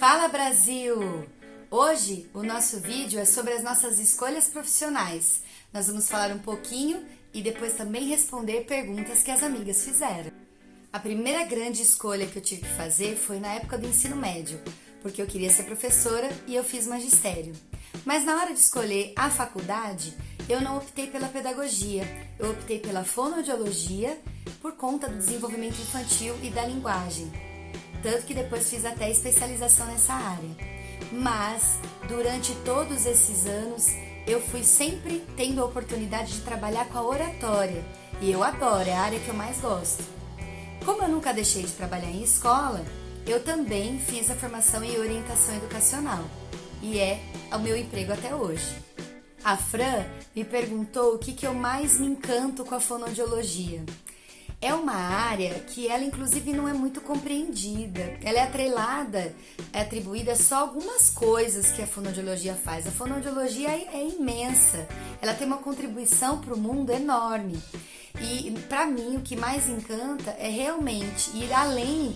Fala Brasil! Hoje o nosso vídeo é sobre as nossas escolhas profissionais. Nós vamos falar um pouquinho e depois também responder perguntas que as amigas fizeram. A primeira grande escolha que eu tive que fazer foi na época do ensino médio, porque eu queria ser professora e eu fiz magistério. Mas na hora de escolher a faculdade, eu não optei pela pedagogia, eu optei pela fonoaudiologia por conta do desenvolvimento infantil e da linguagem. Tanto que depois fiz até especialização nessa área. Mas, durante todos esses anos, eu fui sempre tendo a oportunidade de trabalhar com a oratória. E eu adoro, é a área que eu mais gosto. Como eu nunca deixei de trabalhar em escola, eu também fiz a formação em orientação educacional. E é o meu emprego até hoje. A Fran me perguntou o que eu mais me encanto com a fonoaudiologia. É uma área que ela inclusive não é muito compreendida. Ela é atribuída só a algumas coisas que a fonoaudiologia faz. A fonoaudiologia é imensa, ela tem uma contribuição para o mundo enorme. E para mim o que mais encanta é realmente ir além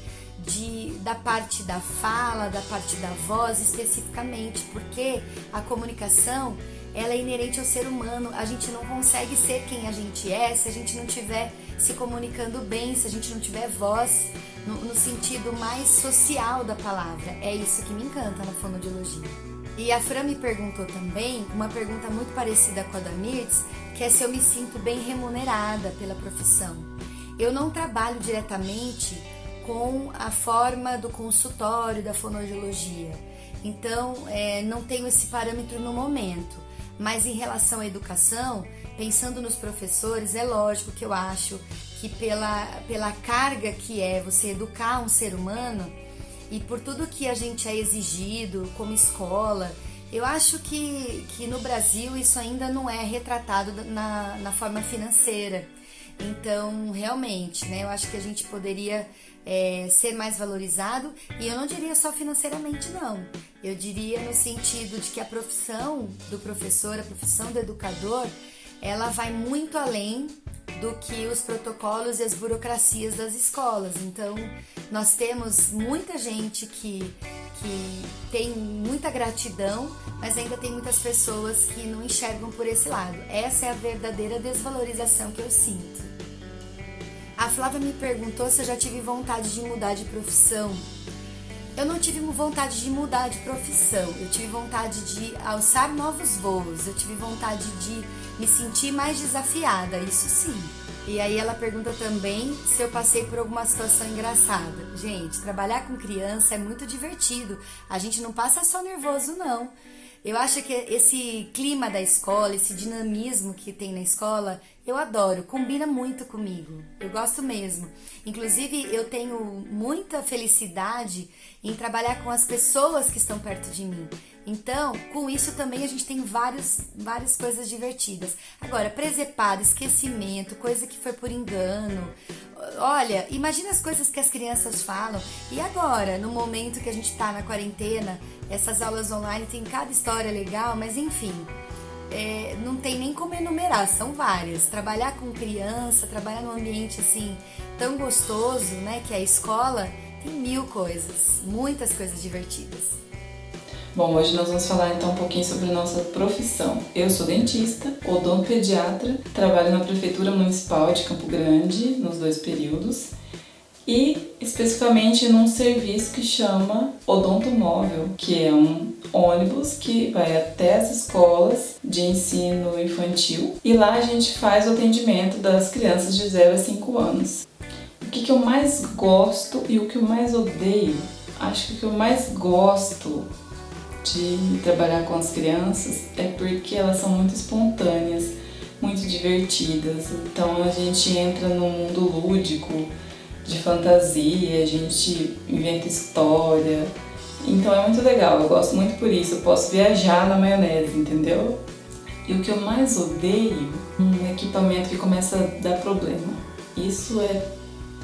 da parte da fala, da parte da voz especificamente, porque a comunicação ela é inerente ao ser humano. A gente não consegue ser quem a gente é se a gente não estiver se comunicando bem, se a gente não tiver voz no sentido mais social da palavra. É isso que me encanta na fonoaudiologia. E a Fran me perguntou também uma pergunta muito parecida com a da Mirtz, que é se eu me sinto bem remunerada pela profissão. Eu não trabalho diretamente com a forma do consultório da fonoaudiologia, então não tenho esse parâmetro no momento. Mas em relação à educação, pensando nos professores, é lógico que eu acho que pela carga que é você educar um ser humano e por tudo que a gente é exigido como escola, eu acho que no Brasil isso ainda não é retratado na forma financeira. Então, realmente, né, eu acho que a gente poderia ser mais valorizado, e eu não diria só financeiramente, não. Eu diria no sentido de que a profissão do professor, a profissão do educador, ela vai muito além do que os protocolos e as burocracias das escolas. Então, nós temos muita gente que tem muita gratidão, mas ainda tem muitas pessoas que não enxergam por esse lado. Essa é a verdadeira desvalorização que eu sinto. A Flávia me perguntou se eu já tive vontade de mudar de profissão. Eu não tive vontade de mudar de profissão, eu tive vontade de alçar novos voos, eu tive vontade de me sentir mais desafiada, isso sim. E aí ela pergunta também se eu passei por alguma situação engraçada. Gente, trabalhar com criança é muito divertido, a gente não passa só nervoso não. Eu acho que esse clima da escola, esse dinamismo que tem na escola, eu adoro, combina muito comigo, eu gosto mesmo. Inclusive, eu tenho muita felicidade em trabalhar com as pessoas que estão perto de mim. Então, com isso também a gente tem várias coisas divertidas. Agora, presepado, esquecimento, coisa que foi por engano. Olha, imagina as coisas que as crianças falam. E agora, no momento que a gente tá na quarentena, essas aulas online tem cada história legal, mas enfim, não tem nem como enumerar, são várias. Trabalhar com criança, trabalhar num ambiente assim tão gostoso, né, que é a escola, tem mil coisas, muitas coisas divertidas. Bom, hoje nós vamos falar então um pouquinho sobre a nossa profissão. Eu sou dentista, odontopediatra, trabalho na Prefeitura Municipal de Campo Grande nos 2 períodos e especificamente num serviço que chama Odontomóvel, que é um ônibus que vai até as escolas de ensino infantil e lá a gente faz o atendimento das crianças de 0 a 5 anos. O que eu mais gosto e o que eu mais odeio? Acho que o que eu mais gosto de trabalhar com as crianças é porque elas são muito espontâneas, muito divertidas. Então a gente entra num mundo lúdico, de fantasia, a gente inventa história. Então é muito legal, eu gosto muito por isso, eu posso viajar na maionese, entendeu? E o que eu mais odeio é um equipamento que começa a dar problema. Isso é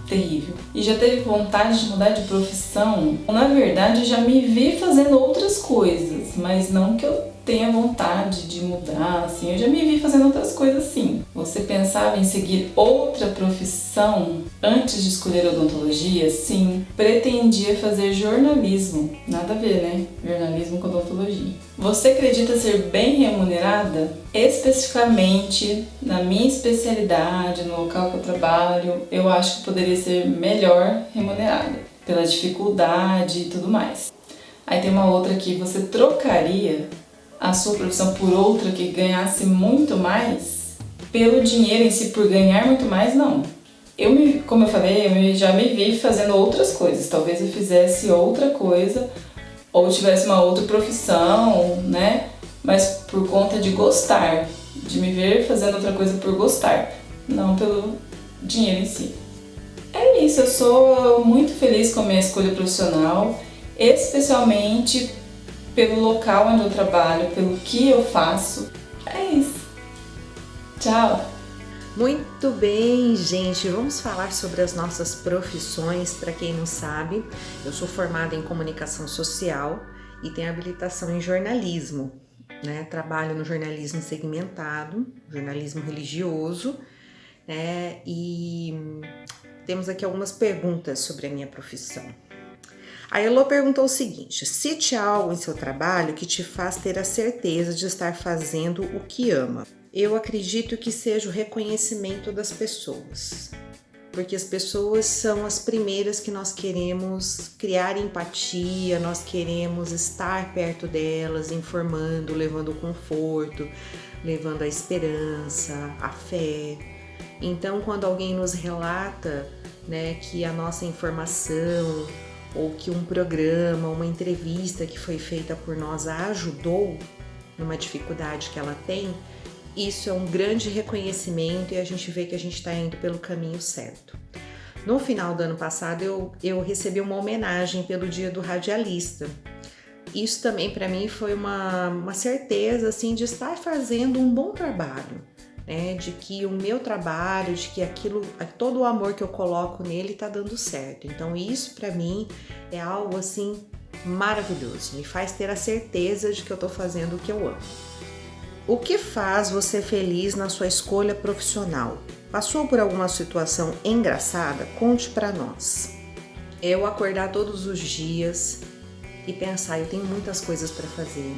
terrível. E já teve vontade de mudar de profissão? Na verdade, eu já me vi fazendo outras coisas, mas não que eu tenha vontade de mudar, assim. Eu já me vi fazendo outras coisas assim. Você pensava em seguir outra profissão antes de escolher odontologia? Sim. Pretendia fazer jornalismo. Nada a ver, né? Jornalismo com odontologia. Você acredita ser bem remunerada? Especificamente na minha especialidade, no local que eu trabalho, eu acho que poderia ser melhor remunerada, pela dificuldade e tudo mais. Aí tem uma outra aqui, você trocaria a sua profissão por outra que ganhasse muito mais? Pelo dinheiro em si, por ganhar muito mais, não. Como eu falei, eu já me vi fazendo outras coisas. Talvez eu fizesse outra coisa ou tivesse uma outra profissão, né? Mas por conta de gostar, de me ver fazendo outra coisa por gostar, não pelo dinheiro em si. É isso, eu sou muito feliz com a minha escolha profissional, especialmente pelo local onde eu trabalho, pelo que eu faço. É isso. Tchau! Muito bem, gente, vamos falar sobre as nossas profissões. Para quem não sabe, eu sou formada em comunicação social e tenho habilitação em jornalismo, né? Trabalho no jornalismo segmentado, jornalismo religioso, né? E temos aqui algumas perguntas sobre a minha profissão. A Elô perguntou o seguinte: cite algo em seu trabalho que te faz ter a certeza de estar fazendo o que ama. Eu acredito que seja o reconhecimento das pessoas, porque as pessoas são as primeiras que nós queremos criar empatia, nós queremos estar perto delas, informando, levando conforto, levando a esperança, a fé. Então, quando alguém nos relata, né, que a nossa informação ou que um programa, uma entrevista que foi feita por nós a ajudou numa dificuldade que ela tem, isso é um grande reconhecimento e a gente vê que a gente está indo pelo caminho certo. No final do ano passado, eu recebi uma homenagem pelo Dia do Radialista. Isso também para mim foi uma certeza assim, de estar fazendo um bom trabalho, né? De que o meu trabalho, de que todo o amor que eu coloco nele está dando certo. Então isso para mim é algo assim maravilhoso, me faz ter a certeza de que eu estou fazendo o que eu amo. O que faz você feliz na sua escolha profissional? Passou por alguma situação engraçada? Conte para nós. Eu acordar todos os dias e pensar, eu tenho muitas coisas para fazer.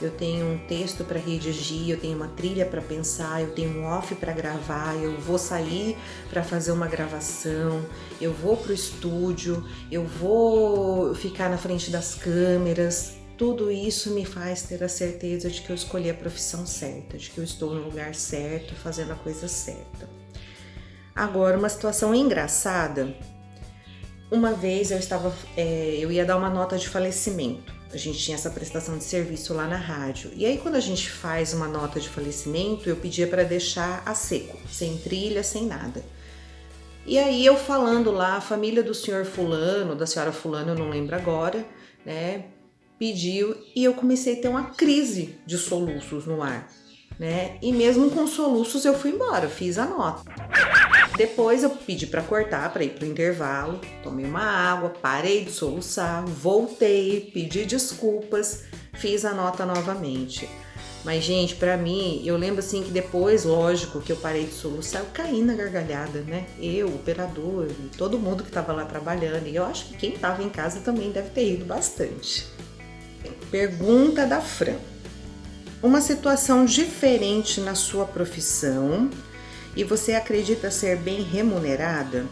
Eu tenho um texto para redigir, eu tenho uma trilha para pensar, eu tenho um off para gravar, eu vou sair para fazer uma gravação, eu vou pro estúdio, eu vou ficar na frente das câmeras. Tudo isso me faz ter a certeza de que eu escolhi a profissão certa, de que eu estou no lugar certo, fazendo a coisa certa. Agora, uma situação engraçada. Uma vez eu ia dar uma nota de falecimento. A gente tinha essa prestação de serviço lá na rádio. E aí, quando a gente faz uma nota de falecimento, eu pedia para deixar a seco, sem trilha, sem nada. E aí, eu falando lá, a família do senhor fulano, da senhora fulano, eu não lembro agora, né? Pediu e eu comecei a ter uma crise de soluços no ar, né? E mesmo com soluços eu fui embora, fiz a nota. Depois eu pedi para cortar, para ir pro intervalo, tomei uma água, parei de soluçar, voltei, pedi desculpas, fiz a nota novamente. Mas, gente, pra mim, eu lembro assim que depois, lógico, que eu parei de soluçar, eu caí na gargalhada, né? Eu, o operador, e todo mundo que tava lá trabalhando. E eu acho que quem tava em casa também deve ter rido bastante. Pergunta da Fran. Uma situação diferente na sua profissão e você acredita ser bem remunerada?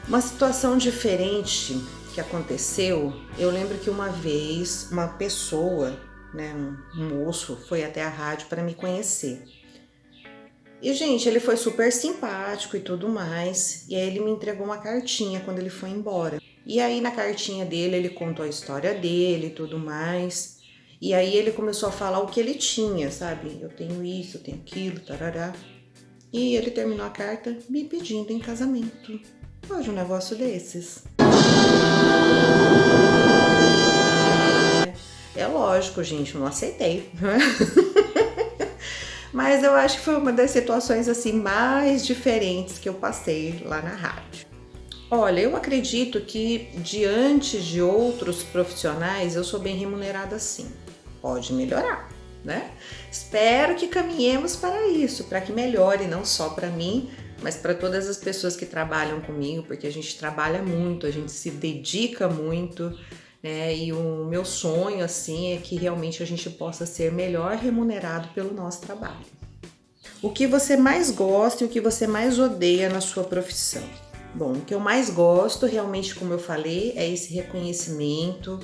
Uma situação diferente que aconteceu, eu lembro que uma vez uma pessoa, né, um moço, foi até a rádio para me conhecer. E, gente, ele foi super simpático e tudo mais, e aí ele me entregou uma cartinha quando ele foi embora. E aí na cartinha dele, ele contou a história dele e tudo mais, e aí ele começou a falar o que ele tinha, sabe? Eu tenho isso, eu tenho aquilo, tarará. E ele terminou a carta me pedindo em casamento. Pode um negócio desses? É lógico, gente, não aceitei, né? Mas eu acho que foi uma das situações assim mais diferentes que eu passei lá na rádio. Olha, eu acredito que diante de outros profissionais eu sou bem remunerada sim. Pode melhorar, né? Espero que caminhemos para isso, para que melhore, não só para mim, mas para todas as pessoas que trabalham comigo, porque a gente trabalha muito, a gente se dedica muito, né? E o meu sonho, assim, é que realmente a gente possa ser melhor remunerado pelo nosso trabalho. O que você mais gosta e o que você mais odeia na sua profissão? Bom, o que eu mais gosto, realmente, como eu falei, é esse reconhecimento,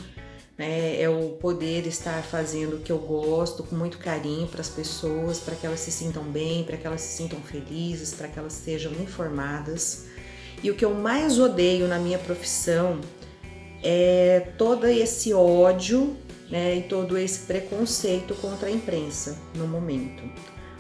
né? É o poder estar fazendo o que eu gosto com muito carinho para as pessoas, para que elas se sintam bem, para que elas se sintam felizes, para que elas sejam informadas. E o que eu mais odeio na minha profissão é todo esse ódio, né, e todo esse preconceito contra a imprensa no momento.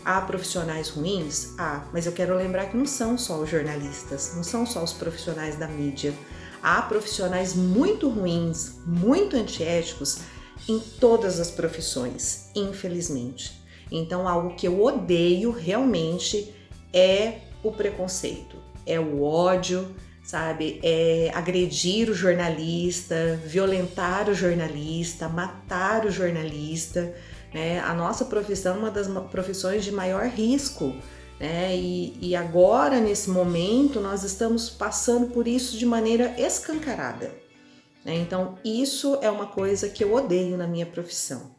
Há profissionais ruins? Há, mas eu quero lembrar que não são só os jornalistas, não são só os profissionais da mídia. Há profissionais muito ruins, muito antiéticos em todas as profissões, infelizmente. Então, algo que eu odeio realmente é o preconceito, é o ódio, sabe? É agredir o jornalista, violentar o jornalista, matar o jornalista, né? A nossa profissão é uma das profissões de maior risco, né? E agora, nesse momento, nós estamos passando por isso de maneira escancarada, né? Então, isso é uma coisa que eu odeio na minha profissão.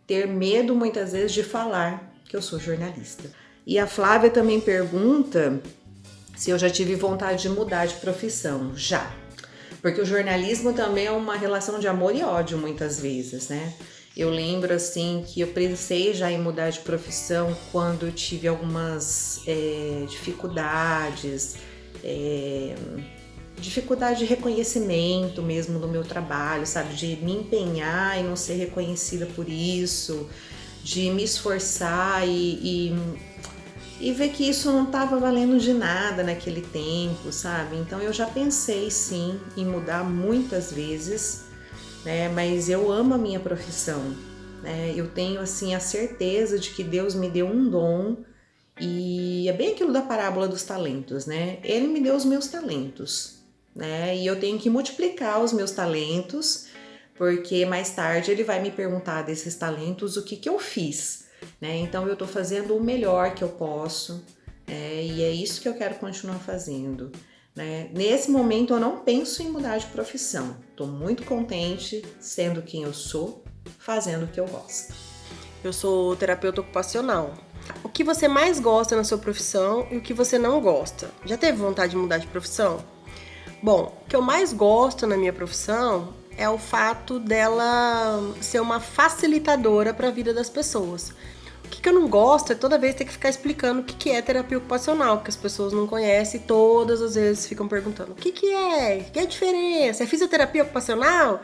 Ter medo, muitas vezes, de falar que eu sou jornalista. E a Flávia também pergunta se eu já tive vontade de mudar de profissão. Já. Porque o jornalismo também é uma relação de amor e ódio, muitas vezes, né? Eu lembro, assim, que eu pensei já em mudar de profissão quando eu tive algumas dificuldades, dificuldade de reconhecimento mesmo no meu trabalho, sabe? De me empenhar e não ser reconhecida por isso, de me esforçar e ver que isso não estava valendo de nada naquele tempo, sabe? Então eu já pensei sim em mudar muitas vezes, né? Mas eu amo a minha profissão, né? Eu tenho assim a certeza de que Deus me deu um dom e é bem aquilo da parábola dos talentos, né? Ele me deu os meus talentos, né? E eu tenho que multiplicar os meus talentos, porque mais tarde ele vai me perguntar desses talentos o que eu fiz, né? Então eu tô fazendo o melhor que eu posso, e é isso que eu quero continuar fazendo, né? Nesse momento eu não penso em mudar de profissão, tô muito contente sendo quem eu sou, fazendo o que eu gosto. Eu sou terapeuta ocupacional. O que você mais gosta na sua profissão e o que você não gosta? Já teve vontade de mudar de profissão? Bom, o que eu mais gosto na minha profissão é o fato dela ser uma facilitadora para a vida das pessoas. O que eu não gosto é toda vez ter que ficar explicando o que é terapia ocupacional, porque as pessoas não conhecem e todas as vezes ficam perguntando o que é? O que é a diferença? É fisioterapia ocupacional?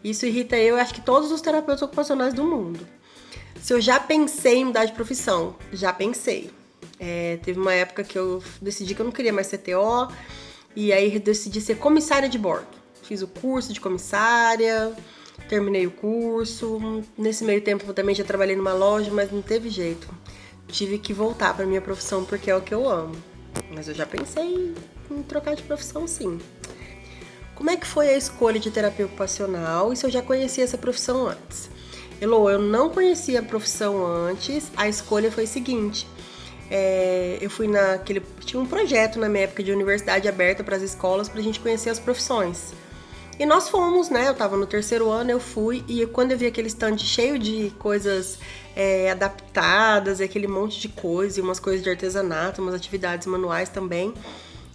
Isso irrita eu e acho que todos os terapeutas ocupacionais do mundo. Se eu já pensei em mudar de profissão, já pensei. Teve uma época que eu decidi que eu não queria mais ser TO, e aí decidi ser comissária de bordo. Fiz o curso de comissária, terminei o curso. Nesse meio tempo eu também já trabalhei numa loja, mas não teve jeito. Tive que voltar para minha profissão porque é o que eu amo. Mas eu já pensei em trocar de profissão, sim. Como é que foi a escolha de terapia ocupacional e se eu já conhecia essa profissão antes? Elô, eu não conhecia a profissão antes, a escolha foi a seguinte. Eu fui tinha um projeto na minha época de universidade aberta para as escolas para a gente conhecer as profissões. E nós fomos, né? Eu tava no 3º ano, eu fui, e quando eu vi aquele stand cheio de coisas adaptadas, e aquele monte de coisa, e umas coisas de artesanato, umas atividades manuais também,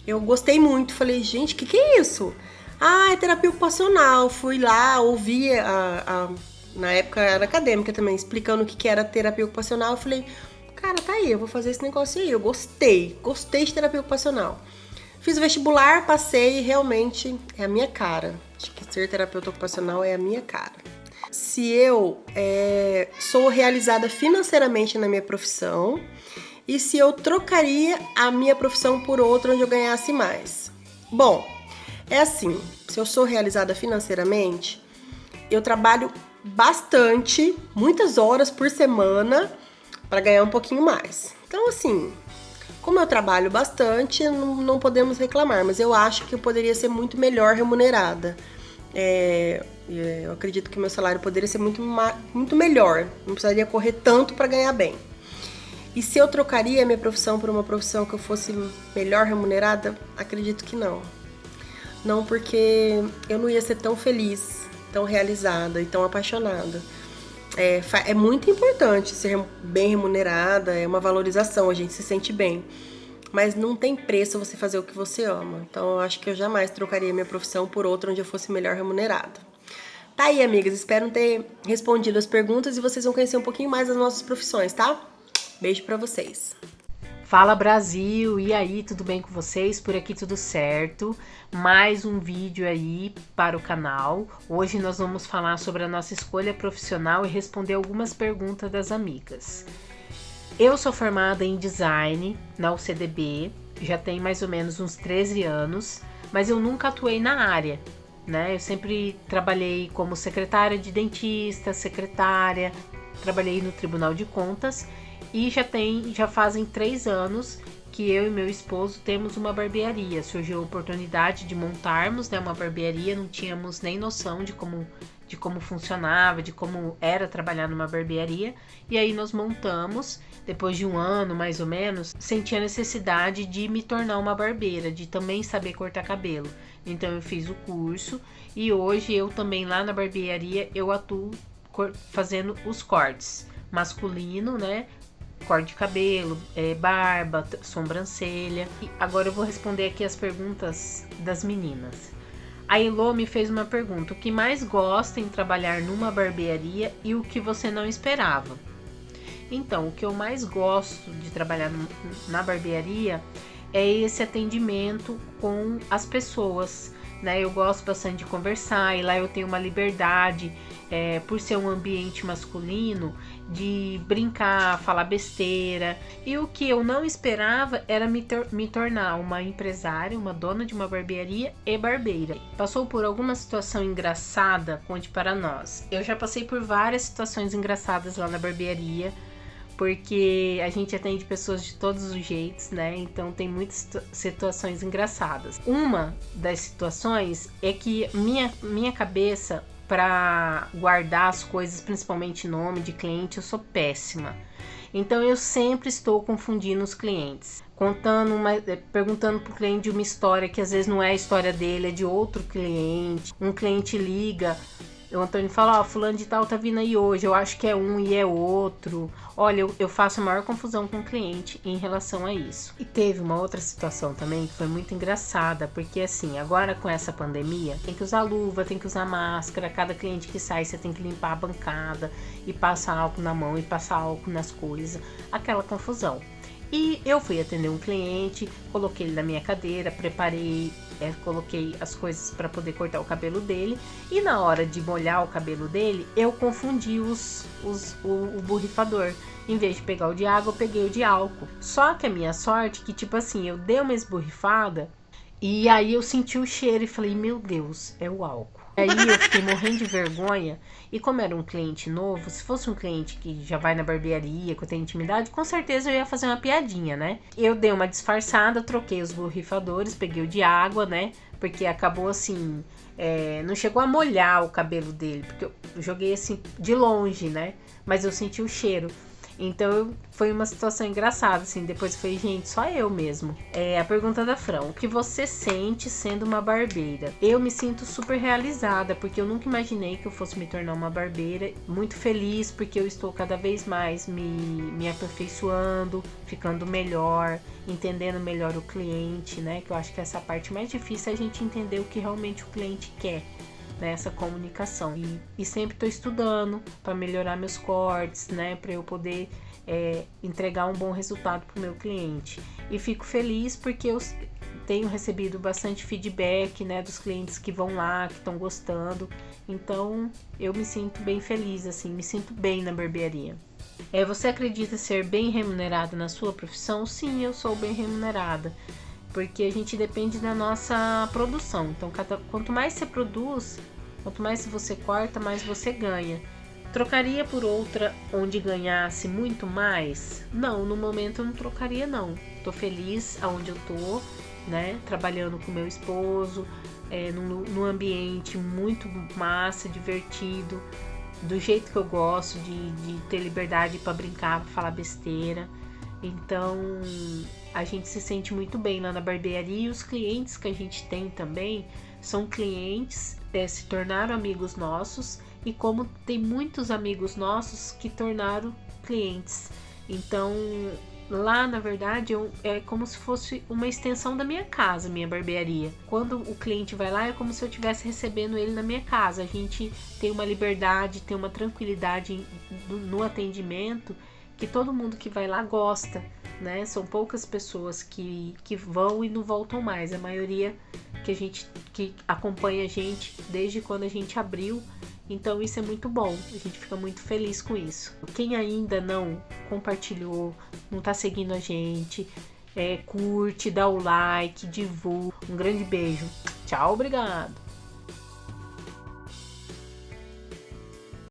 eu gostei muito. Falei, gente, que é isso? Ah, é terapia ocupacional. Fui lá, ouvi na época era acadêmica também, explicando o que era terapia ocupacional. Eu falei, cara, tá aí, eu vou fazer esse negócio aí. Eu gostei de terapia ocupacional. Fiz o vestibular, passei e realmente é a minha cara. Acho que ser terapeuta ocupacional é a minha cara. Se eu sou realizada financeiramente na minha profissão e se eu trocaria a minha profissão por outra onde eu ganhasse mais. Bom, é assim, se eu sou realizada financeiramente, eu trabalho bastante, muitas horas por semana para ganhar um pouquinho mais. Então, assim, como eu trabalho bastante, não podemos reclamar, mas eu acho que eu poderia ser muito melhor remunerada. Eu acredito que meu salário poderia ser muito melhor. Não precisaria correr tanto para ganhar bem. E se eu trocaria a minha profissão por uma profissão que eu fosse melhor remunerada? Acredito que não. Não, porque eu não ia ser tão feliz, tão realizada e tão apaixonada. É muito importante ser bem remunerada, é uma valorização, a gente se sente bem. Mas não tem preço você fazer o que você ama. Então eu acho que eu jamais trocaria minha profissão por outra onde eu fosse melhor remunerada. Tá aí, amigas, espero ter respondido as perguntas e vocês vão conhecer um pouquinho mais das nossas profissões, tá? Beijo pra vocês. Fala Brasil, e aí, tudo bem com vocês? Por aqui tudo certo? Mais um vídeo aí para o canal. Hoje nós vamos falar sobre a nossa escolha profissional e responder algumas perguntas das amigas. Eu sou formada em design na UCDB, já tem mais ou menos uns 13 anos, mas eu nunca atuei na área, né? Eu sempre trabalhei como secretária de dentista, trabalhei no Tribunal de Contas. E já fazem 3 anos que eu e meu esposo temos uma barbearia. Surgiu a oportunidade de montarmos, né, uma barbearia, não tínhamos nem noção de como funcionava, de como era trabalhar numa barbearia. E aí nós montamos, depois de 1 ano mais ou menos, senti a necessidade de me tornar uma barbeira, de também saber cortar cabelo. Então eu fiz o curso e hoje eu também lá na barbearia eu atuo fazendo os cortes masculino, né? Corte de cabelo, barba, sobrancelha. E agora eu vou responder aqui as perguntas das meninas. A Elô me fez uma pergunta: o que mais gosta em trabalhar numa barbearia e o que você não esperava? Então, o que eu mais gosto de trabalhar na barbearia é esse atendimento com as pessoas, né? Eu gosto bastante de conversar e lá eu tenho uma liberdade, por ser um ambiente masculino, de brincar, falar besteira. E o que eu não esperava era me tornar uma empresária, uma dona de uma barbearia e barbeira. Passou por alguma situação engraçada? Conte para nós. Eu já passei por várias situações engraçadas lá na barbearia, porque a gente atende pessoas de todos os jeitos, né? Então tem muitas situações engraçadas. Uma das situações é que minha cabeça para guardar as coisas, principalmente nome de cliente, eu sou péssima. Então eu sempre estou confundindo os clientes, perguntando pro cliente uma história que às vezes não é a história dele, é de outro cliente. Um cliente liga, o Antônio fala: ó, fulano de tal tá vindo aí hoje, eu acho que é um e é outro. Olha, eu faço a maior confusão com o cliente em relação a isso. E teve uma outra situação também que foi muito engraçada, porque assim, agora com essa pandemia, tem que usar luva, tem que usar máscara, cada cliente que sai você tem que limpar a bancada e passar álcool na mão e passar álcool nas coisas, aquela confusão. E eu fui atender um cliente, coloquei ele na minha cadeira, preparei, coloquei as coisas para poder cortar o cabelo dele. E na hora de molhar o cabelo dele, eu confundi o borrifador. Em vez de pegar o de água, eu peguei o de álcool. Só que a minha sorte é que, tipo assim, eu dei uma esborrifada e aí eu senti o cheiro e falei: meu Deus, é o álcool. Aí eu fiquei morrendo de vergonha. E como era um cliente novo, se fosse um cliente que já vai na barbearia, que eu tenho intimidade, com certeza eu ia fazer uma piadinha, né? Eu dei uma disfarçada, troquei os borrifadores, peguei o de água, né? Porque acabou assim, não chegou a molhar o cabelo dele, porque eu joguei assim de longe, né? Mas eu senti o cheiro. Então foi uma situação engraçada, assim. Depois eu falei: gente, só eu mesmo. A pergunta da Fran: o que você sente sendo uma barbeira? Eu me sinto super realizada, porque eu nunca imaginei que eu fosse me tornar uma barbeira. Muito feliz, porque eu estou cada vez mais me aperfeiçoando, ficando melhor, entendendo melhor o cliente, né? Que eu acho que essa parte mais difícil é a gente entender o que realmente o cliente quer, nessa comunicação. E sempre estou estudando para melhorar meus cortes, né, para eu poder entregar um bom resultado para o meu cliente. E fico feliz porque eu tenho recebido bastante feedback, né, dos clientes que vão lá, que estão gostando. Então eu me sinto bem feliz, assim, me sinto bem na barbearia. Você acredita ser bem remunerada na sua profissão? Sim, eu sou bem remunerada, porque a gente depende da nossa produção. Então, quanto mais você produz, quanto mais você corta, mais você ganha. Trocaria por outra onde ganhasse muito mais? Não, no momento eu não trocaria não. Tô feliz aonde eu tô, né? Trabalhando com meu esposo, num ambiente muito massa, divertido, do jeito que eu gosto, de ter liberdade para brincar, para falar besteira. Então a gente se sente muito bem lá na barbearia, e os clientes que a gente tem também são clientes se tornaram amigos nossos, e como tem muitos amigos nossos que tornaram clientes, então lá na verdade é como se fosse uma extensão da minha casa, minha barbearia. Quando o cliente vai lá é como se eu estivesse recebendo ele na minha casa. A gente tem uma liberdade, tem uma tranquilidade no atendimento que todo mundo que vai lá gosta, né? São poucas pessoas que vão e não voltam mais. A maioria que acompanha a gente desde quando a gente abriu. Então isso é muito bom, a gente fica muito feliz com isso. Quem ainda não compartilhou, não tá seguindo a gente, curte, dá o like, divulga. Um grande beijo. Tchau, obrigado.